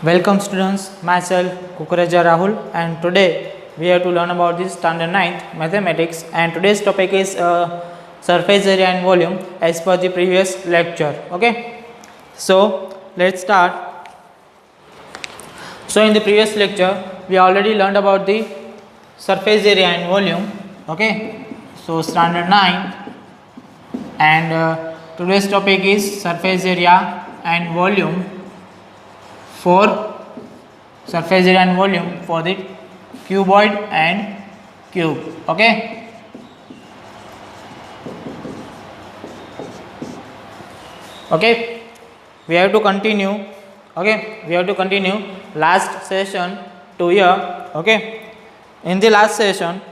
Welcome students, myself Kukreja Rahul, and today we have to learn about this standard 9th mathematics, and today's topic is surface area and volume as per the previous lecture. Okay, so let's start. So in the previous lecture we already learned about the surface area and volume. Okay, so standard 9th, and today's topic is surface area and volume for surface area and volume for the cuboid and cube. Okay, we have to continue. We have to continue last session to here. In the last session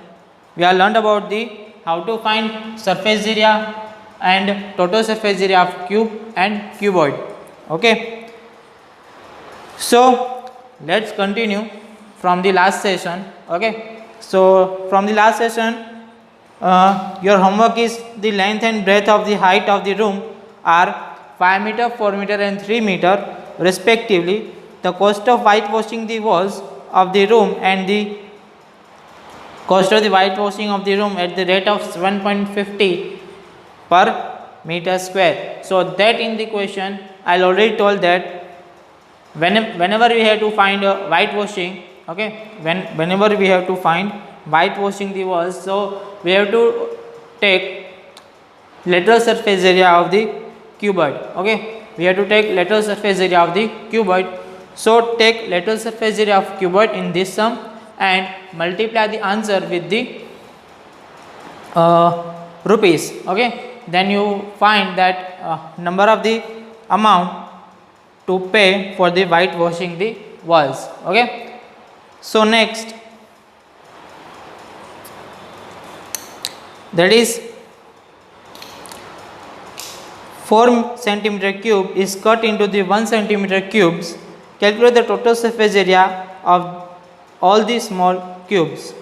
we have learned about the how to find surface area and total surface area of cube and cuboid. So let's continue from the last session. So from the last session your homework is the length and breadth of the height of the room are 5 meter, 4 meter and 3 meter respectively. The cost of whitewashing the walls of the room and the cost of the whitewashing of the room at the rate of 7.50 per meter square. So that in the question I already told that whenever we have to find whitewashing, whenever we have to find whitewashing the walls, so we have to take lateral surface area of the cuboid. We have to take lateral surface area of the cuboid. So take lateral surface area of cuboid in this sum and multiply the answer with the rupees. Then you find that number of the amount to pay for the whitewashing the walls. So next, that is 4 centimeter cube is cut into the 1 centimeter cubes. Calculate the total surface area of all the small cubes.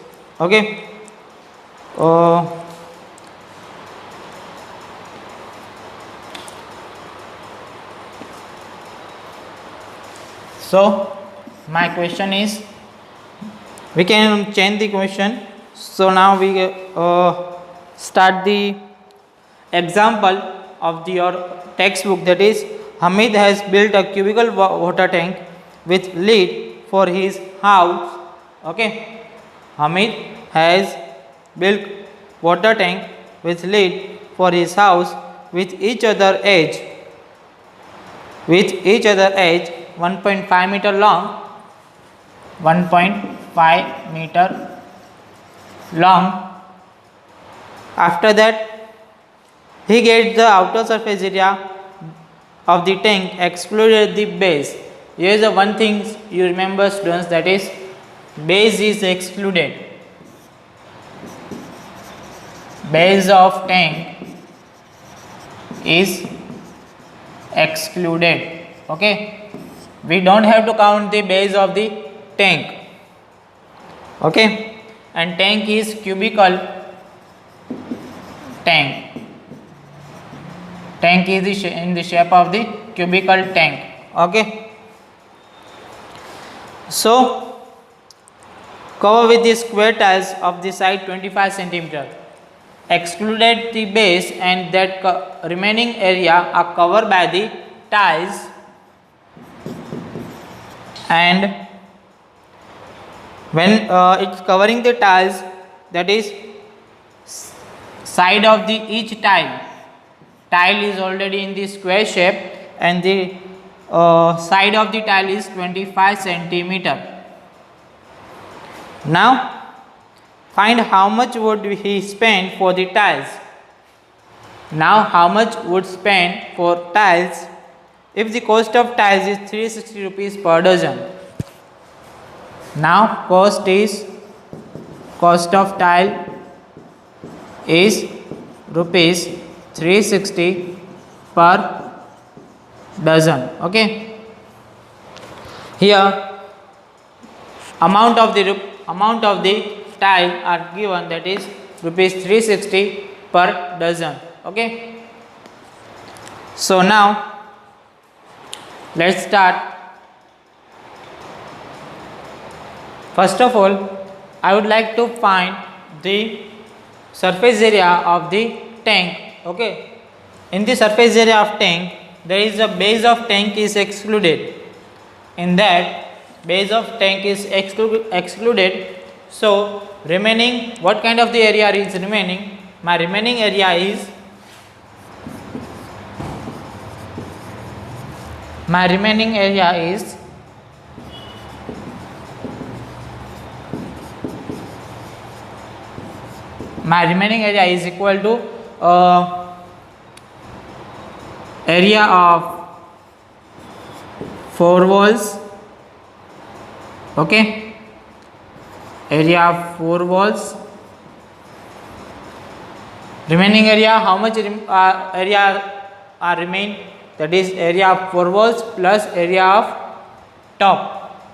So my question is, we can change the question. So now we start the example of your textbook, that is Hamid has built a cubical water tank with lid for his house. Hamid has built water tank with lid for his house with each other edge 1.5 meter long, 1.5 meter long. After that, he gets the outer surface area of the tank excluded the base. Here is the one thing you remember, students, that is base is excluded. Base of tank is excluded. We don't have to count the base of the tank. And tank is cubical tank. Tank is in the shape of the cubical tank. So cover with the square tiles of the side 25 centimeter. Excluded the base and that remaining area are covered by the tiles, and when it's covering the tiles, that is side of the each tile is already in the square shape and the side of the tile is 25 centimeter. Now find how much would he spend for the tiles. Now how much would spend for tiles if the cost of tiles is 360 rupees per dozen. Now cost of tile is rupees 360 per dozen. Here amount of the tile are given, that is rupees 360 per dozen. So now let's start First of all, I would like to find the surface area of the tank. Okay, in the surface area of tank, there is a base of tank is excluded. In that, base of tank is excluded. So remaining, what kind of the area is remaining? My remaining area is my remaining area is equal to area of 4 walls. Okay, area of 4 walls. Remaining area, how much area are remain? That is area of 4 walls plus area of top,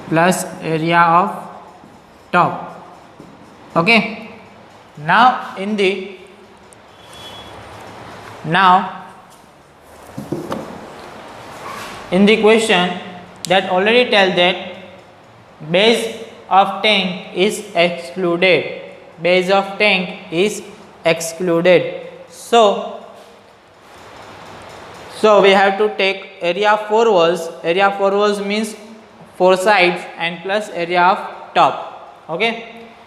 plus area of top. Okay, now in the question that already tell that base of tank is excluded. Base of tank is excluded. So we have to take area of 4 walls. Area of 4 walls means 4 sides and plus area of top. Okay,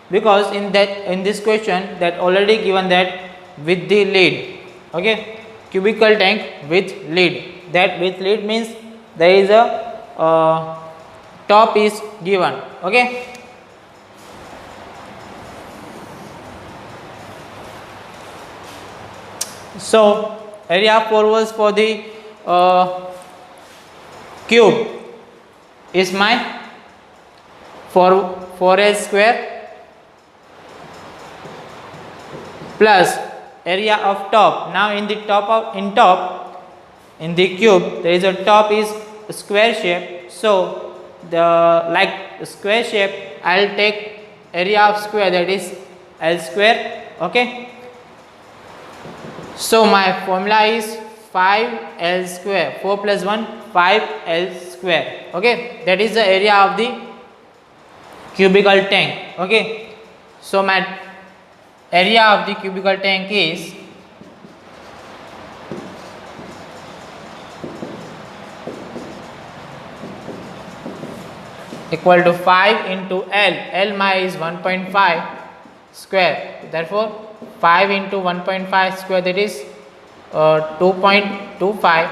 because in this question that already given that with the lid. Okay, cubical tank with lid. That with lid means there is a top is given. Okay, so area of 4 walls for the cube is my 4L square plus area of top. Now in the in the cube there is a top is square shape. So the like square shape, I will take area of square, that is L square. Okay, so my formula is 5L square. 4 plus 1, 5L square. Okay, that is the area of the cubical tank. Okay, so my area of the cubical tank is equal to 5 into L. L my is 1.5 square. Therefore 5 into 1.5 square, that is 2.25.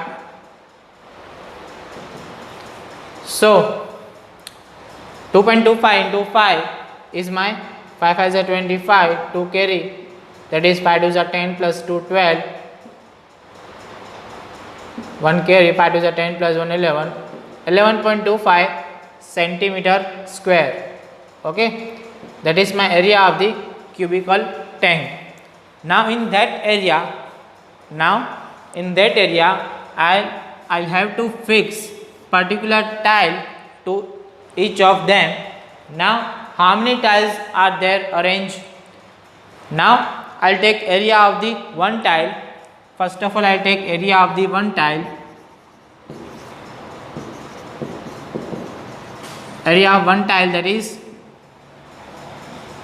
So 2.25 into 5 is my 5 5s are 25, 2 carry, that is 5 2s are 10 plus 2 12, 1 carry, 5 2s are 10 plus 1 11, 11.25 centimeter square. Okay, that is my area of the cubical tank. Now in that area, I'll have to fix particular tile to each of them. Now how many tiles are there arranged? Now I'll take area of the one tile. First of all, I'll take area of the one tile. Area of one tile, that is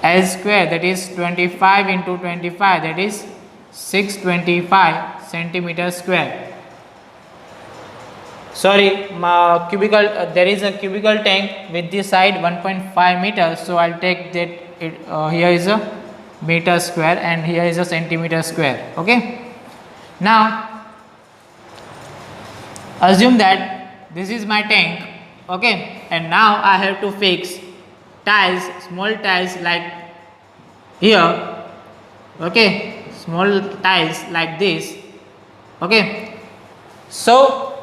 L square, that is 25 into 25, that is 625 centimeter square. Sorry, cubical. There is a cubical tank with the side 1.5 meters. So I'll take that. Here is a meter square and here is a centimeter square. Okay. Now assume that this is my tank. Okay, and now I have to fix tiles, small tiles like here. Okay, small tiles like this. Okay, so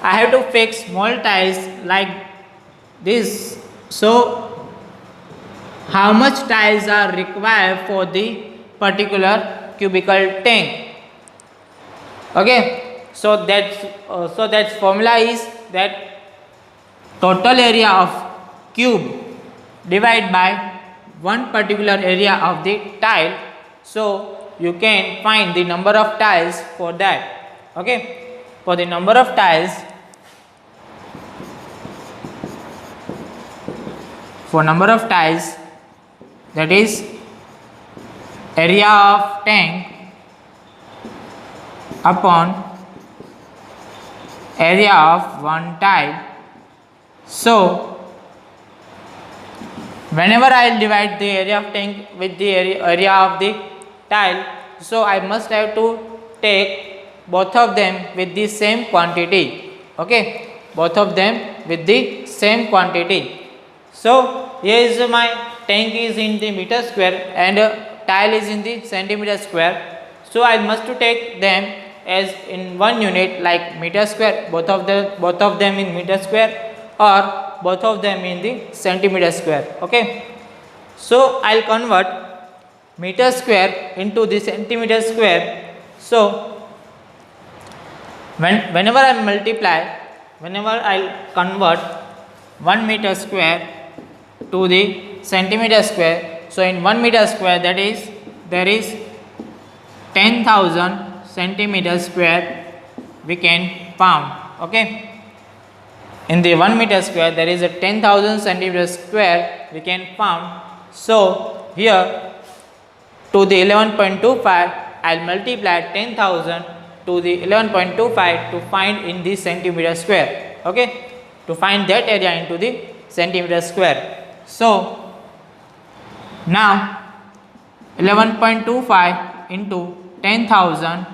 I have to fix small tiles like this. So how much tiles are required for the particular cubical tank? Okay, so that formula is that total area of cube divided by one particular area of the tile. So you can find the number of tiles for that. Okay, for the number of tiles, for number of tiles, that is area of tank upon area of one tile. So whenever I will divide the area of tank with the area of the tile, so I must have to take both of them with the same quantity. Okay, both of them with the same quantity. So here is my tank is in the meter square and tile is in the centimeter square. So I must to take them as in one unit, like meter square, both of them in meter square, or both of them in the centimeter square. Okay, so I'll convert meter square into the centimeter square. So whenever I'll convert 1 meter square to the centimeter square, so in 1 meter square, that is there is 10,000 centimeter square we can found. Okay, in the 1 meter square there is a 10,000 centimeter square we can found. So here to the 11.25 I'll multiply 10,000 to the 11.25 to find in the centimeter square. Okay, to find that area into the centimeter square. So now 11.25 into 10,000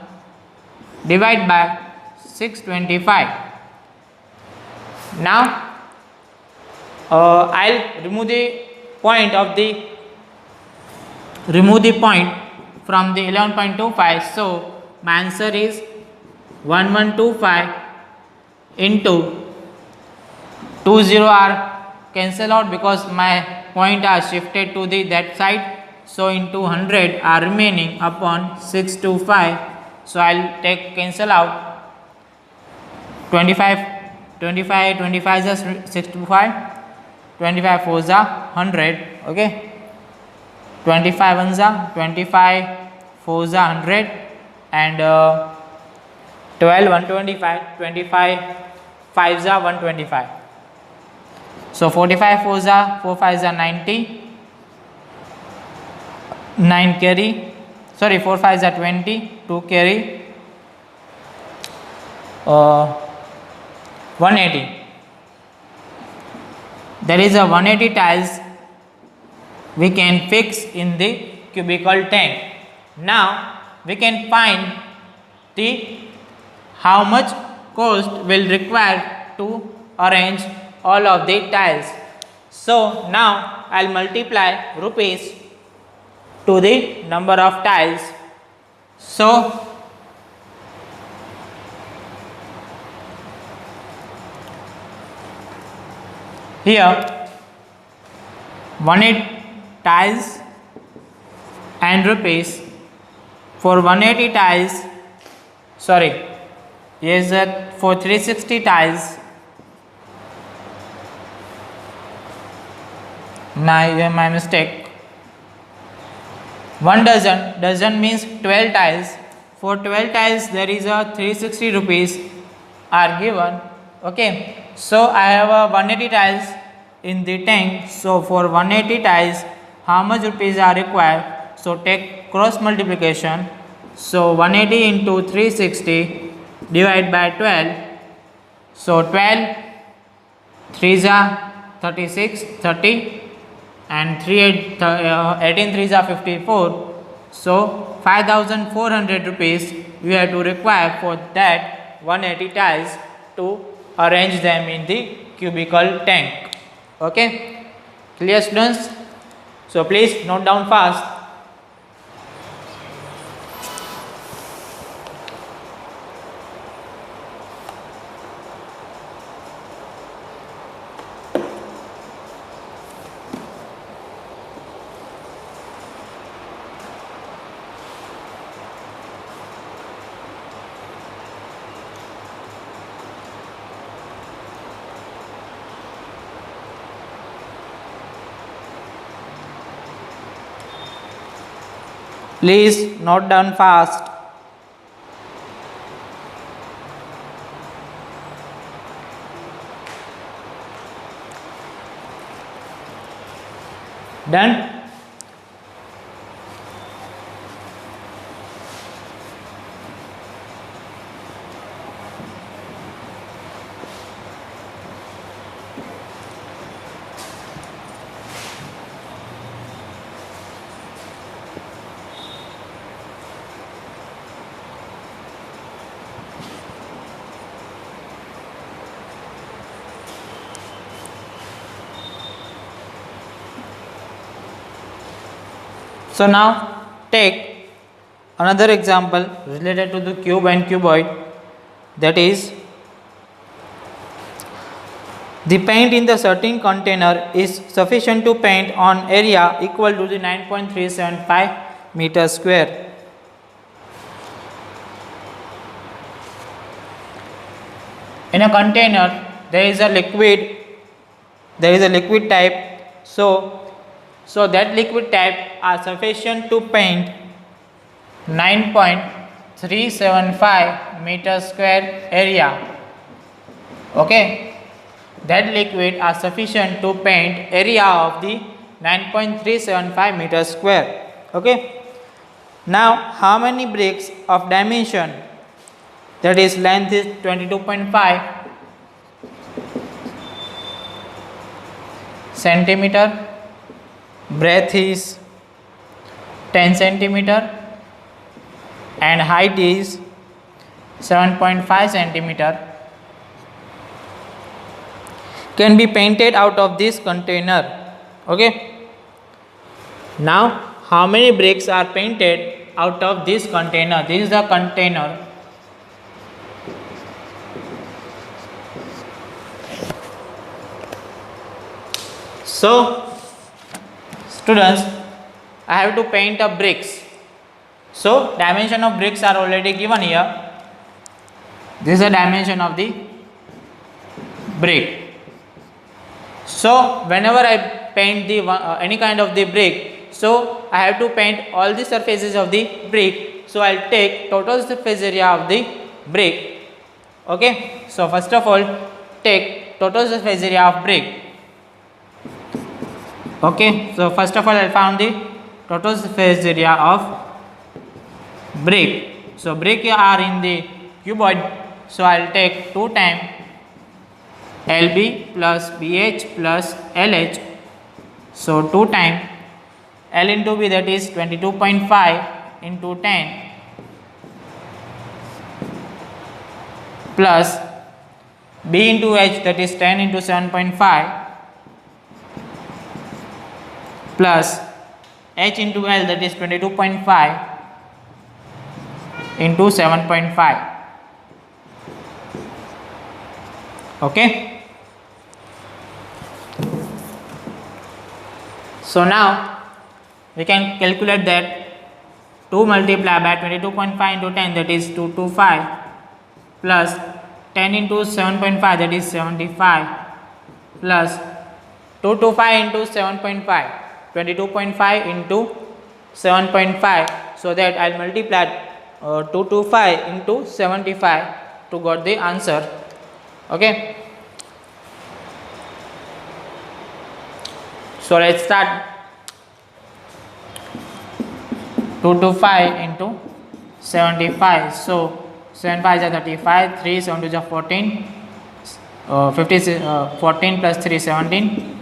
divide by 625. Now I'll remove the point from the 11.25. So my answer is 1125 into 20 are cancel out because my point are shifted to the that side. So into 100 are remaining upon 625. So I'll take cancel out 25 is 625, 25 4 is 100. Okay, 25 1 is 25, 4 is 100, and 12 125, 25 5 is 125. So 45 4 is 4 5 is 90, 9 carry, sorry 4 5 is 20, 2 carry, 180. There is a 180 tiles we can fix in the cubical tank. Now we can find the how much cost will require to arrange all of the tiles. So now I'll multiply rupees to the number of tiles. So here 180 tiles and rupees for 180 tiles, sorry, yes, for 360 tiles. My mistake. 1 dozen means 12 tiles. For 12 tiles there is a 360 rupees are given. Okay, so I have a 180 tiles in the tank. So for 180 tiles how much rupees are required? So take cross multiplication. So 180 into 360 divide by 12. So 12 3s are 36, 30, and 18 3s are 54. So 5,400 rupees we have to require for that 180 tiles to arrange them in the cubical tank. Okay, clear students? So please note down fast. Please note down fast. Done. So now take another example related to the cube and cuboid, that is, the paint in the certain container is sufficient to paint on area equal to the 9.375 meter square. In a container there is a liquid type, so that liquid type are sufficient to paint 9.375 meter square area. Okay, that liquid are sufficient to paint area of the 9.375 meter square. Okay, now how many bricks of dimension, that is length is 22.5 centimeter, breadth is 10 centimeter and height is 7.5 centimeter, can be painted out of this container. Okay, now how many bricks are painted out of this container? This is the container. So students, I have to paint a bricks. So dimension of bricks are already given here. This is the dimension of the brick. So whenever I paint the any kind of the brick, so I have to paint all the surfaces of the brick. So I'll take total surface area of the brick. Okay, so first of all take total surface area of brick. Okay, so first of all I found the total surface area of brick. So brick are in the cuboid, so I'll take 2 times LB plus BH plus LH. So 2 times L into B, that is 22.5 into 10 plus B into H, that is 10 into 7.5 plus H into L, that is 22.5 into 7.5. Okay. So now we can calculate that 2 multiplied by 22.5 into 10, that is 225 plus 10 into 7.5, that is 75 plus 225 into 7.5, 22.5 into 7.5, so that I'll multiply 225 into 75 to got the answer. Okay, so let's start. 225 into 75, so 75 is 35, 3 7 2 is 14, 14 plus 3 17,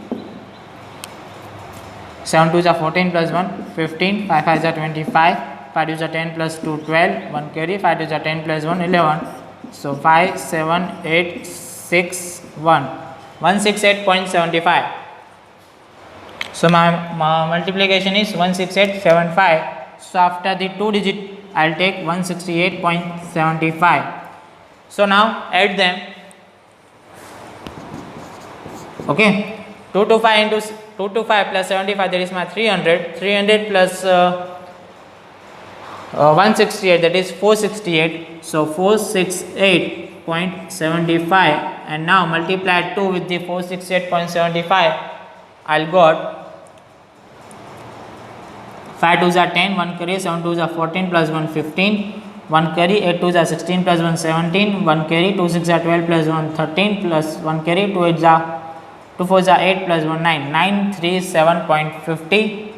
7 2 is 14 plus 1 15, 5 5 is 25, 5 2 is 10 plus 2 12, 1 carry, 5 2 is 10 plus 1 11, so 5 7 8 6 1 168.75. So my multiplication is 16875. So after the 2 digit I'll take 168.75. So now add them. Okay, 225 into 225 plus 75, that is my 300. 300 plus 168, that is 468. So 468.75, and now multiply 2 with the 468.75. I'll got 5 2s are 10, 1 carry, 7 2s are 14 plus 1 15, 1 carry, 8 2s are 16 plus 1 17, 1 carry, 2 6 are 12 plus 1 13 plus 1 carry, 2 8s are 2 4 8 plus 1 9, 937.50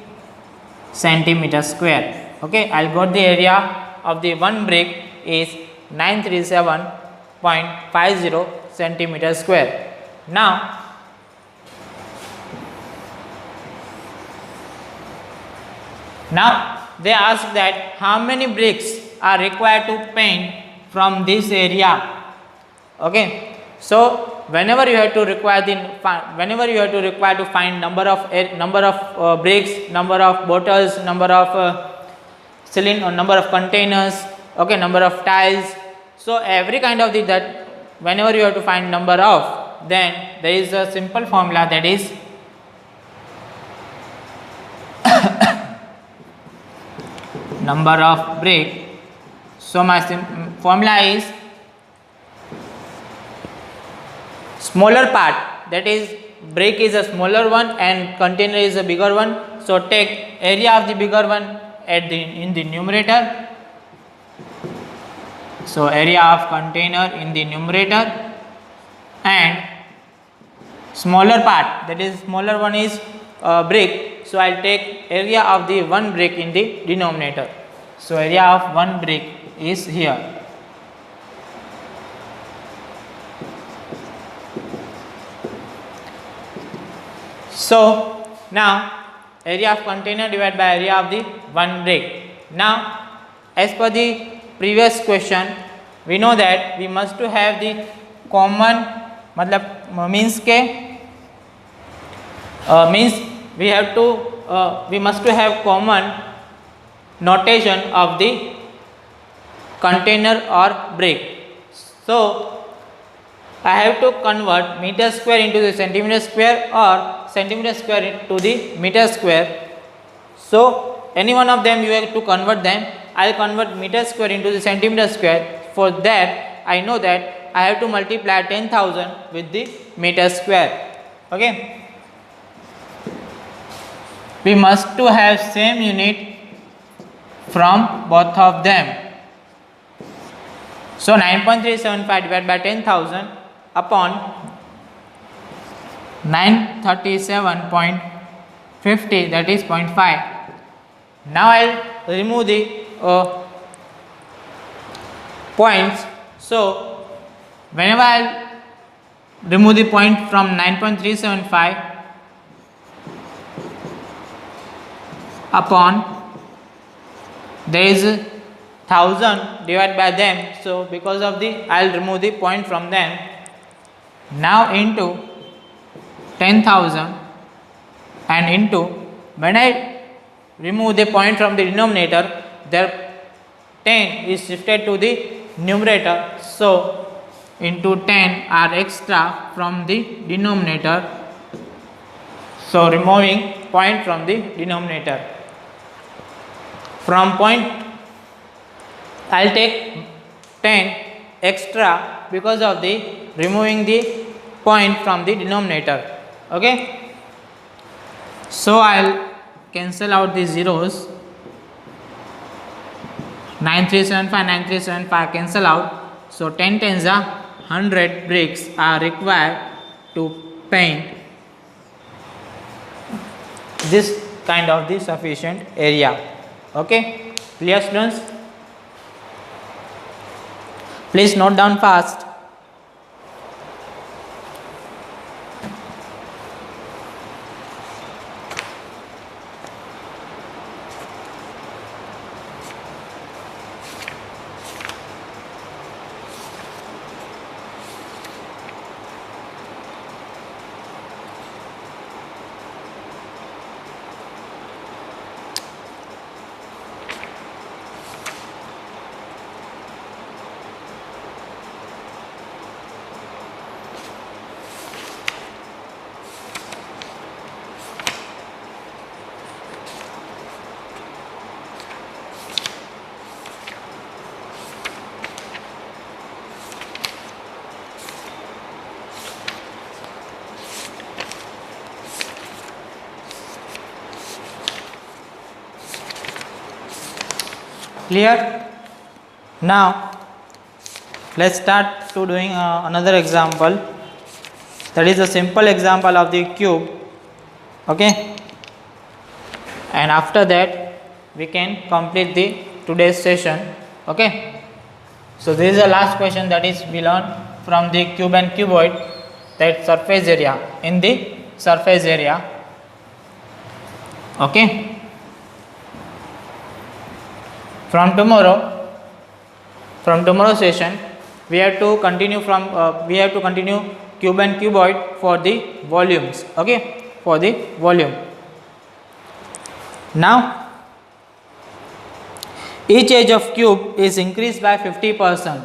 centimeter square. Okay, I'll got the area of the one brick is 937.50 centimeter square. Now they ask that how many bricks are required to paint from this area. Okay, so whenever you have to require to find number of bricks, number of bottles, number of cylinder, number of containers, okay, number of tiles. So every kind of that whenever you have to find number of, then there is a simple formula, that is number of brick. So my formula is smaller part, that is brick is a smaller one and container is a bigger one. So take area of the bigger one in the numerator. So area of container in the numerator, and smaller part, that is smaller one is brick. So I'll take area of the one brick in the denominator. So area of one brick is here. So now area of container divided by area of the one brick. Now as per the previous question, we know that we must to have the common means we must to have common notation of the container or brick. So I have to convert meter square into the centimeter square or centimeter square into the meter square. So any one of them you have to convert them. I will convert meter square into the centimeter square. For that I know that I have to multiply 10,000 with the meter square. Okay, we must to have same unit from both of them. So 9.375 divided by 10,000 upon 937.50, that is 0.5. Now I will remove the points. So whenever I will remove the point from 9.375 upon, there is 1000 divided by them. So because of the I will remove the point from them. Now into 10,000 and into, when I remove the point from the denominator, there 10 is shifted to the numerator. So into 10 are extra from the denominator. So removing point from the denominator. From point I will take 10 extra because of the removing the point from the denominator. Okay, so I will cancel out the zeros. 9375 cancel out. So 10 tens are 100 bricks are required to paint this kind of the sufficient area. Okay, clear students? Please note down fast. Clear? Now let's start to doing another example. That is a simple example of the cube. Okay, and after that we can complete the today's session. Okay, so this is the last question, that is we learn from the cube and cuboid, that surface area in the surface area. Okay, from tomorrow session we have to continue cube and cuboid for the volumes. Okay, for the volume. Now each edge of cube is increased by 50%.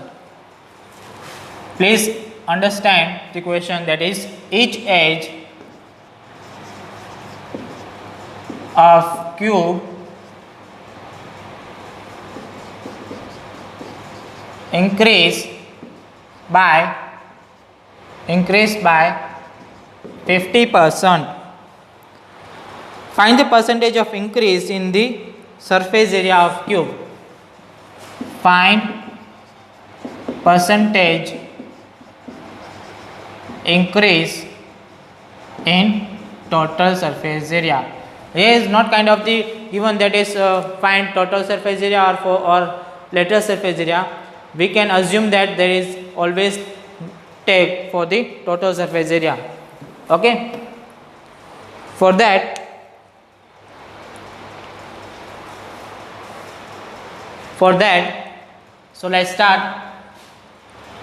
Please understand the question, that is each edge of cube increased by 50%. Find the percentage of increase in the surface area of cube. Find percentage increase in total surface area. Here is not kind of the given, that is find total surface area or lateral surface area. We can assume that there is always take for the total surface area. Okay, for that so let's start.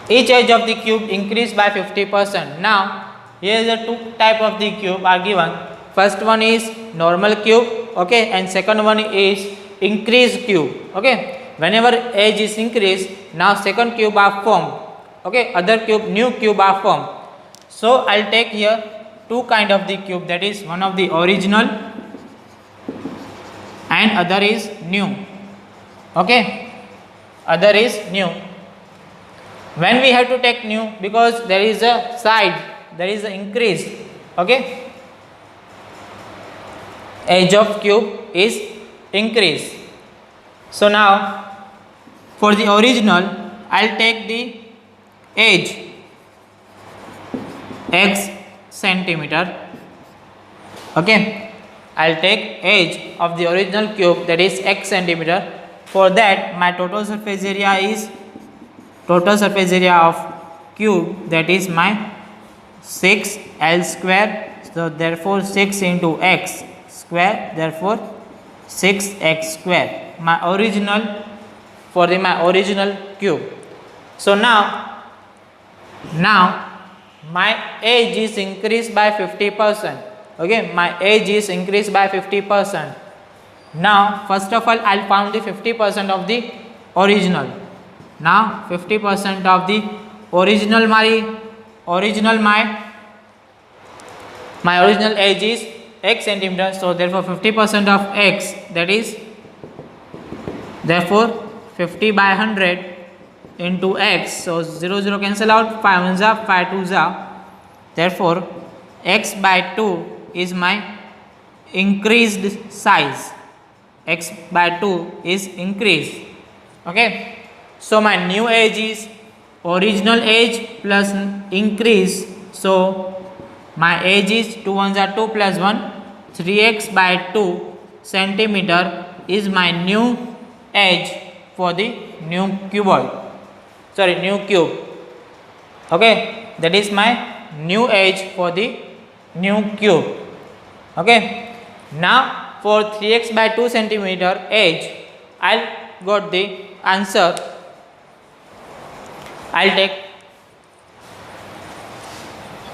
Each edge of the cube increased by 50%. Now here is the two type of the cube are given. First one is normal cube, okay, and second one is increased cube. Okay, whenever edge is increased, now second cube are formed. Okay, other cube, new cube are formed. So I'll take here two kind of the cube, that is one of the original and other is new. Okay, other is new. When we have to take new, because there is a side, there is an increase. Okay, edge of cube is increased. So now for the original, I'll take the edge x centimeter. Okay, I'll take edge of the original cube, that is x centimeter. For that my total surface area of cube, that is my 6L square. So therefore 6 into x square, therefore 6x square, my original, for my original cube. So now my edge is increased by 50%. Okay, my edge is increased by 50%. Now first of all I'll found the 50% of the original. Now 50% of the original, my original edge is x centimeter. So therefore 50% of x, that is therefore 50 by 100 into x. So 0 0 cancel out, 5 1 za, 5 2 za. Therefore x by 2 is my increased size. X by 2 is increased. Okay, so my new edge is original edge plus increase. So my edge is 2 1 za 2 plus 1, 3x by 2 centimeter is my new edge for the new cuboid, new cube. Okay, that is my new edge for the new cube. Okay, now for 3x by 2 centimeter edge, I'll got the answer. I'll take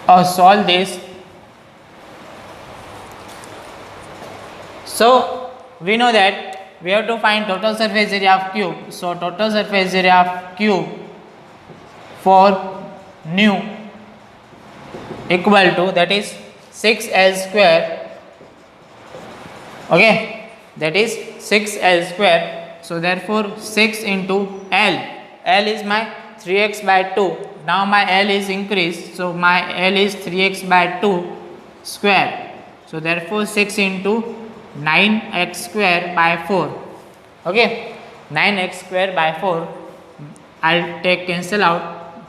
solve this. So we know that we have to find total surface area of cube. So total surface area of cube for new equal to, that is 6L square. Okay, that is 6L square. So therefore 6 into L, L is my 3x by 2. Now my L is increased, so my L is 3x by 2 square. So therefore 6 into 9x square by 4. Okay, 9x square by 4. I'll take cancel out,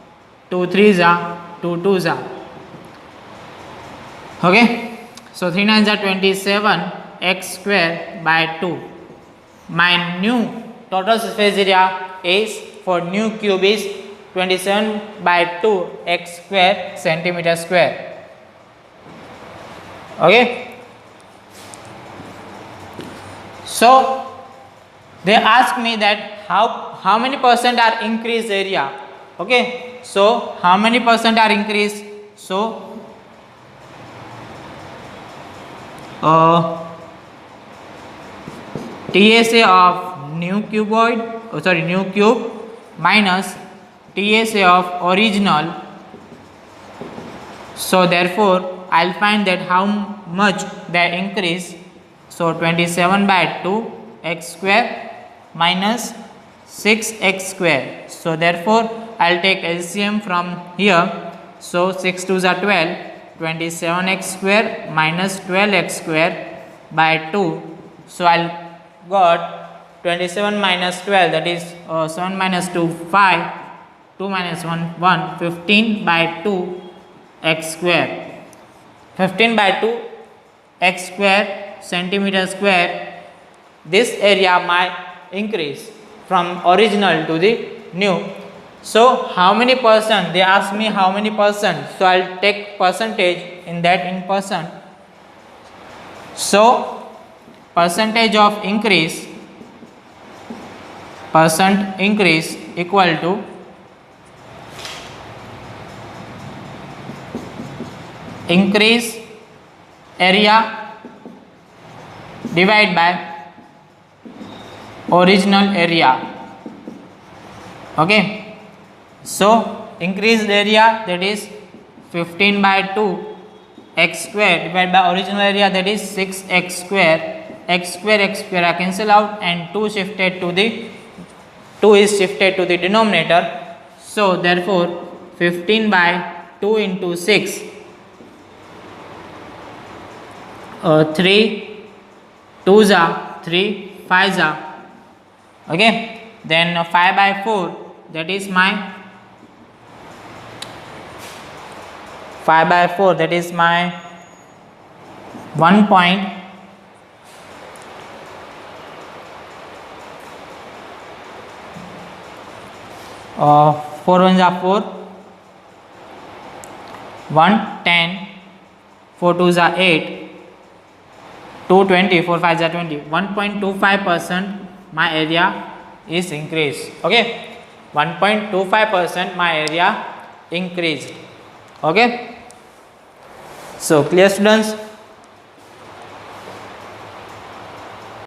2 3 za, 2 2 za. Okay, so 3 9s are 27 x square by 2. My new total surface area is for new cube is 27 by 2 x square centimeter square. Okay, so they ask me that how many percent are increased area. Okay, so how many percent are increased? So TSA of new cube minus TSA of original. So therefore I'll find that how much they increase. So 27 by 2 x square minus 6x square. So therefore I'll take LCM from here. So 6 2s are 12, 27x square minus 12x square by 2. So I'll got 27 minus 12, that is 7 minus 2 5, 2 minus 1 1, 15 by 2 x square. 15 by 2 x square centimeter square. This area might increase from original to the new. So how many percent? They ask me how many percent. So I'll take percentage in that in percent. So percentage of increase equal to increase area divided by original area. Okay, so increased area, that is 15 by 2 x square divided by original area, that is 6x square. X square I cancel out, and 2 is shifted to the denominator. So therefore 15 by 2 into 6, 3 2s are 3 5s are. Okay, then 5 by 4, that is my 5 by 4, that is my 1.4 ones are 4, 1 10, 4 2s are 8, 2 20, 4 5s are 20. 1.25% my area is increased. Okay, 1.25% my area increased. Okay, so clear students?